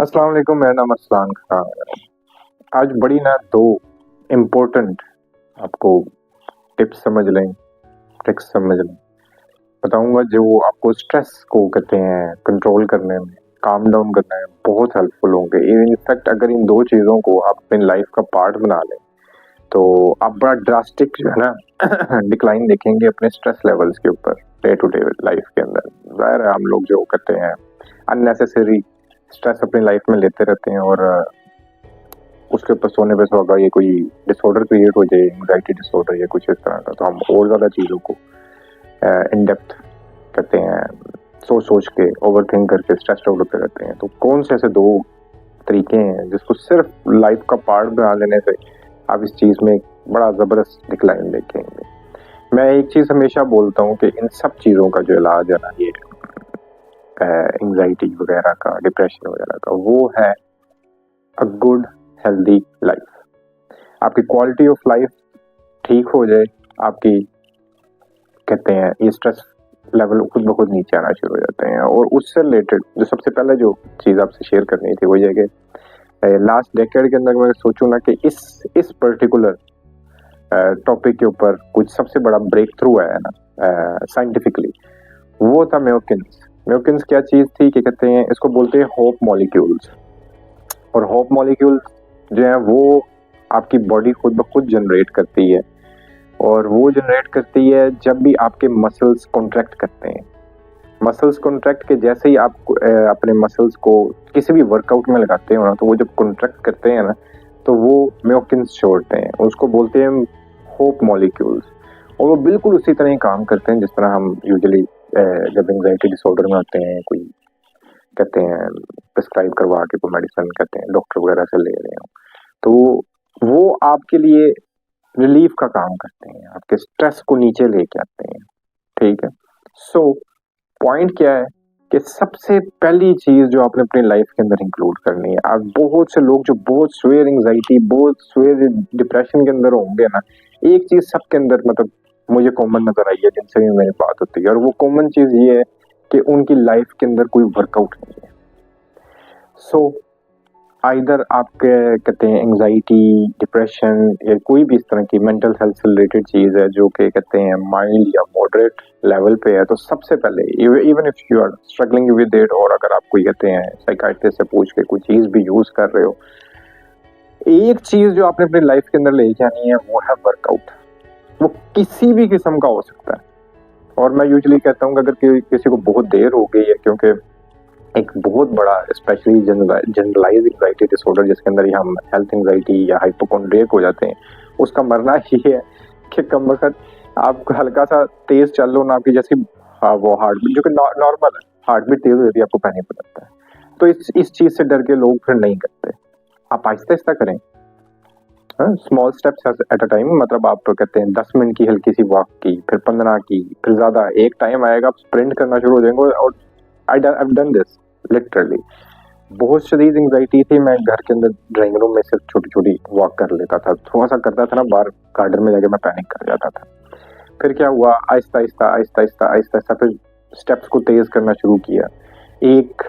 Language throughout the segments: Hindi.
अस्सलाम वालेकुम। मेरा नाम अरसलान खान है। आज बड़ी ना दो इम्पोर्टेंट आपको टिप्स समझ लें, ट्रिक्स समझ लें, बताऊंगा जो आपको स्ट्रेस को कहते हैं कंट्रोल करने में, काम डाउन करने में बहुत हेल्पफुल होंगे। इनफैक्ट अगर इन दो चीज़ों को आप अपनी लाइफ का पार्ट बना लें तो आप बड़ा ड्रास्टिक जो है ना डिक्लाइन देखेंगे अपने स्ट्रेस लेवल्स के ऊपर डे टू डे लाइफ के अंदर। ज़ाहिर है हम लोग जो कहते हैं अननेसेसरी स्ट्रेस अपनी लाइफ में लेते रहते हैं और उसके ऊपर सोने पे सुहागा ये कोई डिसऑर्डर क्रिएट हो जाए, एंग्जाइटी डिसऑर्डर या कुछ इस तरह का, तो हम और ज़्यादा चीज़ों को इन डेप्थ कहते हैं सोच सोच के ओवर थिंक करके स्ट्रेस आउट होते रहते हैं। तो कौन से ऐसे दो तरीके हैं जिसको सिर्फ लाइफ का पार्ट बना लेने से आप इस चीज़ में बड़ा ज़बरदस्त डिक्लाइन देखेंगे। मैं एक चीज़ हमेशा बोलता हूँ कि इन सब चीज़ों का जो इलाज है ना, ये एंग्जाइटी वगैरह का, डिप्रेशन वगैरह का, वो है अ गुड हेल्दी लाइफ। आपकी क्वालिटी ऑफ लाइफ ठीक हो जाए, आपकी कहते हैं ये स्ट्रेस लेवल खुद ब खुद नीचे आना शुरू हो जाते हैं। और उससे रिलेटेड जो सबसे पहले जो चीज़ आपसे शेयर करनी थी वो ये कि लास्ट डेकेड के अंदर मैं सोचूं ना कि इस पर्टिकुलर टॉपिक के ऊपर कुछ सबसे बड़ा ब्रेक थ्रू आया ना साइंटिफिकली, वो था म्योकिन्स। म्योकिन्स क्या चीज़ थी कि कहते हैं इसको बोलते हैं होप मॉलिक्यूल्स। और होप मॉलिक्यूल्स जो है वो आपकी बॉडी खुद ब खुद जनरेट करती है, और वो जनरेट करती है जब भी आपके मसल्स कॉन्ट्रैक्ट करते हैं। मसल्स कॉन्ट्रैक्ट के जैसे ही आप अपने मसल्स को किसी भी वर्कआउट में लगाते हो ना, तो वो जब कॉन्ट्रैक्ट करते हैं ना तो वो म्योकिन्स छोड़ते हैं, उसको बोलते हैं होप मॉलिक्यूल्स। और वो बिल्कुल उसी तरह ही काम करते हैं जिस तरह हम यूजुअली जब एंग्जाइटी डिसऑर्डर में होते हैं, कोई कहते हैं प्रिस्क्राइब करवा के कोई मेडिसिन कहते हैं डॉक्टर वगैरह से ले रहे हो, तो वो आपके लिए रिलीफ का काम करते हैं, आपके स्ट्रेस को नीचे लेके आते हैं। ठीक है। सो पॉइंट क्या है कि सबसे पहली चीज जो आपने अपनी लाइफ के अंदर इंक्लूड करनी है, आप बहुत से लोग जो बहुत स्वेयर एंग्जाइटी, बहुत स्वेयर डिप्रेशन के अंदर होंगे ना, एक चीज सबके अंदर मतलब मुझे कॉमन नजर आई है जिनसे भी मेरी बात होती है, और वो कॉमन चीज ये है कि उनकी लाइफ के अंदर कोई वर्कआउट नहीं है। सो आइदर आपके कहते हैं एंग्जाइटी, डिप्रेशन या कोई भी इस तरह की मेंटल हेल्थ से रिलेटेड चीज़ है जो कि कहते हैं माइल्ड या मॉडरेट लेवल पे है, तो सबसे पहले even if you are struggling with it, और अगर आप कोई कहते हैं साइकाइट्रिस्ट से पूछ के कोई चीज़ भी यूज़ कर रहे हो, एक चीज़ जो आपने अपनी लाइफ के अंदर लेके आनी है वो है वर्कआउट। वो किसी भी किस्म का हो सकता है। और मैं यूजुअली कहता हूँ कि अगर किसी को बहुत देर हो गई है, क्योंकि एक बहुत बड़ा स्पेशली जनरलाइज एंग्जाइटी डिसऑर्डर जिसके अंदर ही हम हेल्थ एंग्जाइटी या हाइपोकॉन्ड्रियक हो जाते हैं, उसका मरना ये है कि कम वक्त आप हल्का सा तेज चल लो ना, आपकी जैसी वो हार्ट बीट जो कि नॉर्मल है, हार्ट बीट तेज हो जाती है, आपको पैनिक हो जाता है। तो इस चीज से डर के लोग फिर नहीं करते। आप आहिस्ता आहिस्ता करें, small steps at a time. मतलब आप कहते हैं 10 मिनट की हल्की सी वॉक की, फिर 15 की, फिर ज्यादा। एक टाइम आएगा आप स्प्रिंट करना शुरू हो जाएंगे। और आई डन दिस लिटरली। बहुत शदीद एंग्जाइटी थी, मैं घर के अंदर ड्राइंग रूम में सिर्फ छोटी छोटी वॉक कर लेता था, थोड़ा सा करता था ना, बाहर गार्डन में जाके मैं पैनिक कर जाता था। फिर क्या हुआ, आहिस्ता आहिस्ता आहिस्ता आहिस्ता आहिस्ता आहिस्ता फिर स्टेप्स को तेज करना शुरू किया। 1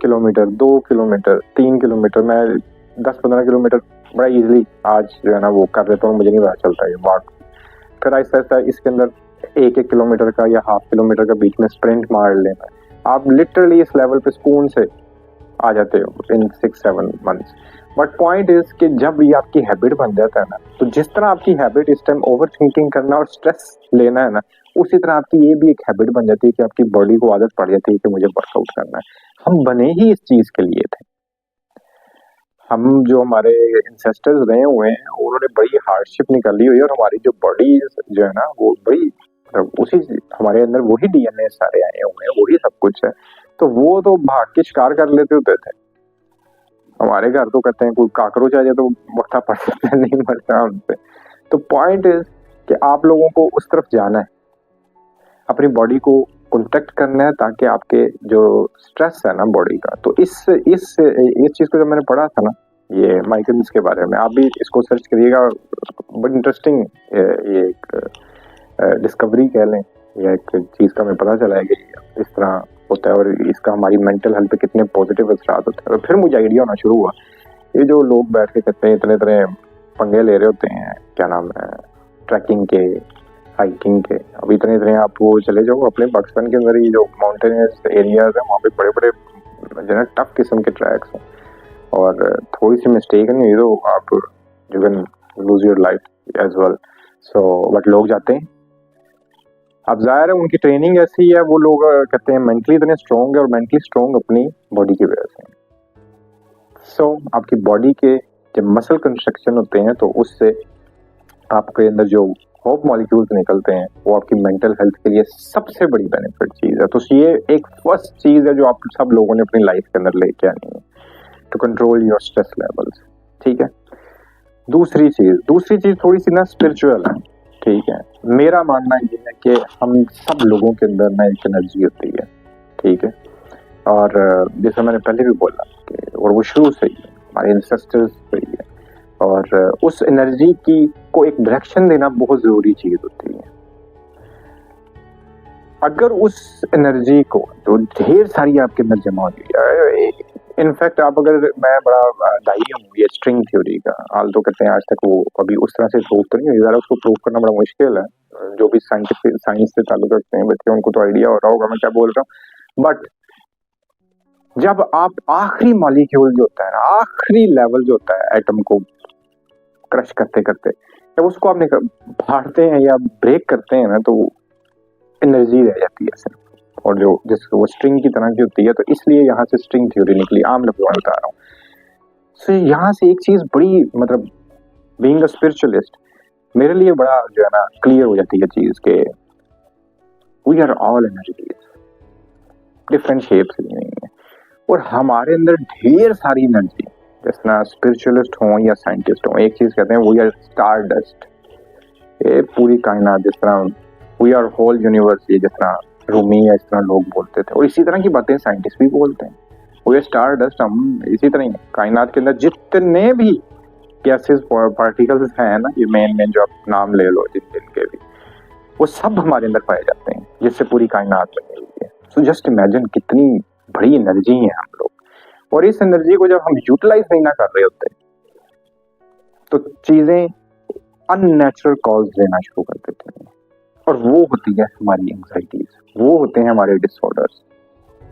किलोमीटर, 2 किलोमीटर, 3 किलोमीटर, मैं 10-15 किलोमीटर बड़ा इजीली आज जो है ना वो कर लेता हूँ, मुझे नहीं पता चलता ये वॉक। फिर आहिस्ता आहिस्ता इसके अंदर 1-1 किलोमीटर का या हाफ किलोमीटर का बीच में स्प्रिंट मार लेना। आप लिटरली इस लेवल पे सुकून से आ जाते हो इन 6-7 मंथ्स। बट पॉइंट इज कि जब ये आपकी हैबिट बन जाता है ना, तो जिस तरह आपकी हैबिट इस टाइम ओवर थिंकिंग करना और स्ट्रेस लेना है ना, उसी तरह आपकी ये भी एक हैबिट बन जाती है कि आपकी बॉडी को आदत पड़ जाती है कि मुझे वर्कआउट करना है। हम बने ही इस चीज के लिए थे। हम जो हमारे इंसेस्टर्स रहे हुए हैं उन्होंने बड़ी हार्डशिप निकाली हुई है, और हमारी जो बॉडी जो है ना वो बड़ी उसी हमारे अंदर वही डीएनए सारे आए हुए हैं, वही सब कुछ है। तो वो तो भाग के शिकार कर लेते होते थे। हमारे घर तो कहते हैं कोई काकरोच आ जाए तो वक्ता पड़ सकता है, नहीं मरता उनसे। तो पॉइंट इज कि आप लोगों को उस तरफ जाना है, अपनी बॉडी को कॉन्टेक्ट करना है, ताकि आपके जो स्ट्रेस है ना बॉडी का, तो इस चीज को जब मैंने पढ़ा था ना, ये माइग्रेन्स के बारे में, आप भी इसको सर्च करिएगा। बड़ी इंटरेस्टिंग ये एक डिस्कवरी कह लें, या एक चीज का हमें पता चला है कि इस तरह होता है और इसका हमारी मेंटल हेल्थ पे कितने पॉजिटिव असरात होते हैं। तो फिर मुझे आइडिया होना शुरू हुआ, ये जो लोग बैठ के कहते हैं इतने इतने पंगे ले रहे होते हैं, क्या नाम है, ट्रैकिंग के, हाइकिंग के, अब इतने इतने आप वो चले जाओ अपने पाकिस्तान के अंदर, ये जो माउंटेनियस एरियाज है वहाँ पे बड़े बड़े जो है टफ किस्म के ट्रैक्स हैं, और थोड़ी सी मिस्टेक नहीं हुई तो आप you can lose your life as well. So but लोग जाते हैं, अब जाहिर है उनकी ट्रेनिंग ऐसी है, वो लोग कहते हैं मेंटली इतने स्ट्रॉन्ग है, और मेंटली स्ट्रॉन्ग अपनी बॉडी की वजह से। सो आपकी बॉडी के जब मसल कंस्ट्रक्शन होते हैं तो उससे आपके अंदर जो होप मॉलिक्यूल्स निकलते हैं वो आपकी मेंटल हेल्थ के लिए सबसे बड़ी बेनिफिट चीज है। तो ये एक फर्स्ट चीज है जो आप सब लोगों ने अपनी लाइफ के अंदर लेके आनी है, to control your stress levels, ठीक है। दूसरी चीज थोड़ी सी ना स्पिरिचुअल है, ठीक है। मेरा मानना ये है कि हम सब लोगों के अंदर ना एक एनर्जी होती है, ठीक है, और जैसे मैंने पहले भी बोला कि और वो शुरू से ही हमारे एंसेस्टर्स से ही है, और उस एनर्जी की को एक डायरेक्शन देना बहुत जरूरी चीज होती है। अगर उस एनर्जी को जो ढेर सारी आपके अंदर जमा हो गई, इनफैक्ट आप अगर, मैं बड़ा दाई हूँ ये स्ट्रिंग थ्योरी का, हाल तो कहते हैं आज तक वो अभी उस तरह से प्रूव तो नहीं हुई, ज़रा उसको प्रूव करना बड़ा मुश्किल है, जो भी साइंटिफिक साइंस से ताल्लुक रखते हैं बच्चे उनको तो आइडिया हो रहा होगा मैं क्या बोल रहा हूँ। बट जब आप आखिरी मॉलिक्यूल जो होता है ना, आखिरी लेवल जो होता है एटम को क्रश करते करते, जब उसको आपने फाड़ते हैं या ब्रेक करते हैं ना, तो एनर्जी रह जाती है सिर्फ, और जो जिसको वो स्ट्रिंग की तरह की होती है, तो इसलिए यहाँ से स्ट्रिंग थ्योरी निकली, आम लफ्ज़ों में बता रहा हूँ। सो यहाँ से एक चीज बड़ी, मतलब बीइंग अ स्पिरिचुअलिस्ट मेरे लिए बड़ा जो है ना क्लियर हो जाती है चीज के we are all energies, different shapes नहीं है, और हमारे अंदर ढेर सारी एनर्जी, जिस तरह स्पिरिचुअलिस्ट हो या साइंटिस्ट हो, एक चीज कहते हैं वी आर स्टार डस्ट, ये पूरी कायनात, जिस तरह वी आर होल यूनिवर्स, ये जिस तरह रूमी या इस तरह लोग बोलते थे, और इसी तरह की बातें साइंटिस्ट भी बोलते हैं, वो स्टार डस्ट हम इसी तरह ही कायनात के अंदर जितने भी गैसेस पार्टिकल्स हैं ना, ये मेन जो आप नाम ले लो जिनके भी, वो सब हमारे अंदर पाए जाते हैं, जिससे पूरी कायनात बनी हुई है। सो जस्ट इमेजिन कितनी बड़ी एनर्जी है हम लोग, और इस एनर्जी को जब हम यूटिलाइज नहीं ना कर रहे होते तो चीजें अननेचुरल कॉज लेना शुरू कर देते हैं, और वो होती है हमारी एंग्जाइटीज, वो होते हैं हमारे डिसऑर्डर्स,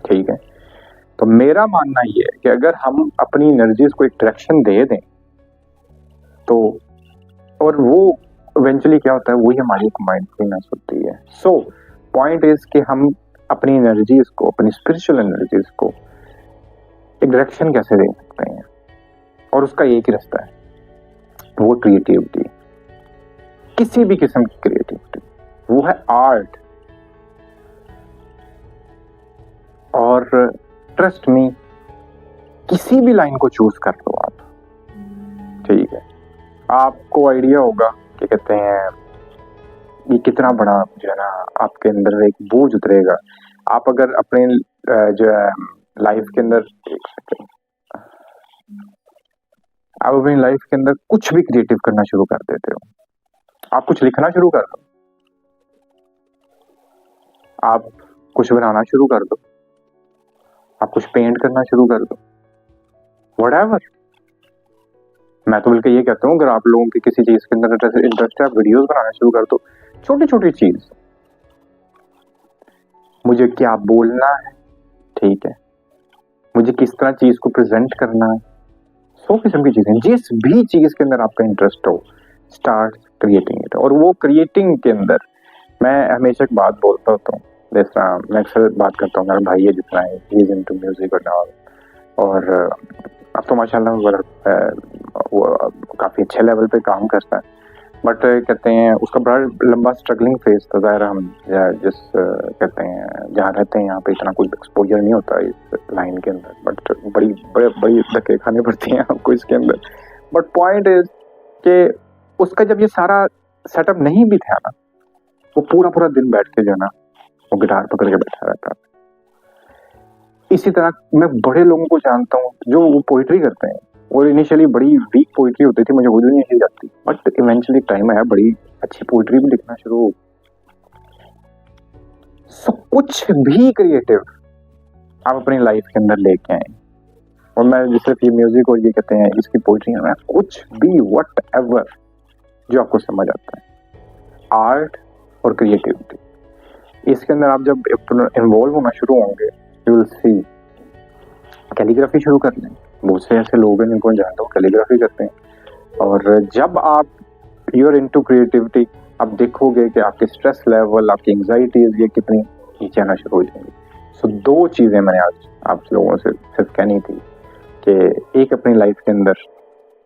ठीक है। तो मेरा मानना ये है कि अगर हम अपनी एनर्जीज को एक डायरेक्शन दे दें तो, और वो इवेंचुअली क्या होता है, वही हमारी एक माइंडफुलनेस होती है। सो पॉइंट इज कि हम अपनी एनर्जीज को, अपनी स्पिरिचुअल एनर्जीज को एक डायरेक्शन कैसे दे सकते हैं, और उसका एक ही रास्ता है, वो क्रिएटिविटी, किसी भी किस्म की क्रिएटिविटी, वो है आर्ट। और ट्रस्ट मी, किसी भी लाइन को चूज कर लो आप, ठीक है, आपको आइडिया होगा कि कहते हैं ये कितना बड़ा जो है ना आपके अंदर एक बोझ उतरेगा। आप अगर अपने जो है लाइफ के अंदर, एक सेकंड, आप अपनी लाइफ के अंदर कुछ भी क्रिएटिव करना शुरू कर देते हो, आप कुछ लिखना शुरू कर दो, आप कुछ बनाना शुरू कर दो, आप कुछ पेंट करना शुरू कर दो, व्हाटएवर। मैं तो बल्कि ये कहता हूँ अगर आप लोगों की किसी चीज के अंदर इंटरेस्ट है, आप वीडियोस बनाना शुरू कर दो, छोटी छोटी चीज, मुझे क्या बोलना है, ठीक है, मुझे किस तरह चीज को प्रेजेंट करना है, 100 किस्म की चीजें, जिस भी चीज के अंदर आपका इंटरेस्ट हो, स्टार्ट क्रिएटिंग इट। और वो क्रिएटिंग के अंदर मैं हमेशा एक बात बोलता होता हूँ, जैसा मैं अक्सर बात करता हूँ, मेरा भाई है जितना है, ही इज इनटू म्यूजिक और अब तो माशाल्लाह वो काफी अच्छे लेवल पे काम करता है, बट कहते हैं उसका बड़ा लंबा स्ट्रगलिंग फेज था। ज़ाहिर हम जिस कहते हैं जहाँ रहते हैं यहाँ पे इतना कुछ एक्सपोजर नहीं होता इस लाइन के अंदर, बट बड़ी धक्के खाने पड़ते हैं आपको इसके अंदर। बट पॉइंट इज कि उसका जब ये सारा सेटअप नहीं भी था ना, वो पूरा दिन बैठ के जो है ना वो गिटार पकड़ के बैठा रहता। इसी तरह मैं बड़े लोगों को जानता हूँ जो वो पोइट्री करते हैं, और इनिशियली बड़ी वीक पोइट्री होती थी, मुझे उर्दू नहीं अच्छी जाती, बट इवेंचुअली टाइम आया बड़ी अच्छी पोइट्री भी लिखना शुरू हो। सब कुछ भी क्रिएटिव आप अपनी लाइफ के अंदर लेके आए। और मैं सिर्फ ये म्यूजिक और ये कहते हैं इसकी पोइट्री है, कुछ भी वट एवर जो आपको समझ आता है, आर्ट और क्रिएटिविटी, इसके अंदर आप जब इन्वॉल्व होना शुरू होंगे, यू विल सी। कैलीग्राफी शुरू कर लें, बहुत से ऐसे लोग हैं जिनको जानते हो कैलीग्राफी करते हैं, और जब आप यू आर इनटू क्रिएटिविटी, आप देखोगे कि आपके स्ट्रेस लेवल, आपकी एंजाइटीज ये कितनी नीचे आना शुरू हो जाएंगी। सो दो चीजें मैंने आज आप लोगों से सिर्फ कहनी थी कि एक अपनी लाइफ के अंदर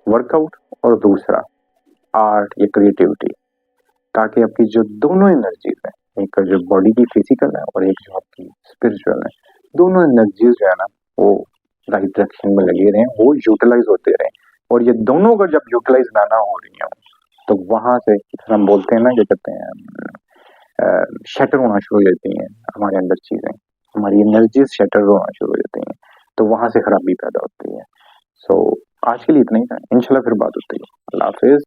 वर्कआउट और दूसरा आर्ट या क्रिएटिविटी, ताकि आपकी जो दोनों एनर्जीज हैं, एक जो बॉडी की फिजिकल है और एक जो आपकी स्पिरिचुअल है, दोनों एनर्जीज जो है ना वो राइट डायरेक्शन में लगे रहें, वो यूटिलाइज होते रहें। और ये दोनों अगर जब यूटिलाइज ना हो रही हो तो वहां से हम बोलते हैं ना, क्या कहते हैं, शटर होना शुरू हो जाती हैं हमारे अंदर चीजें, हमारी एनर्जीज शटर होना शुरू हो जाती हैं, तो वहां से खराबी पैदा होती है। सो आज के लिए इतना ही था, इंशाल्लाह फिर बात होती है। अल्लाह हाफिज।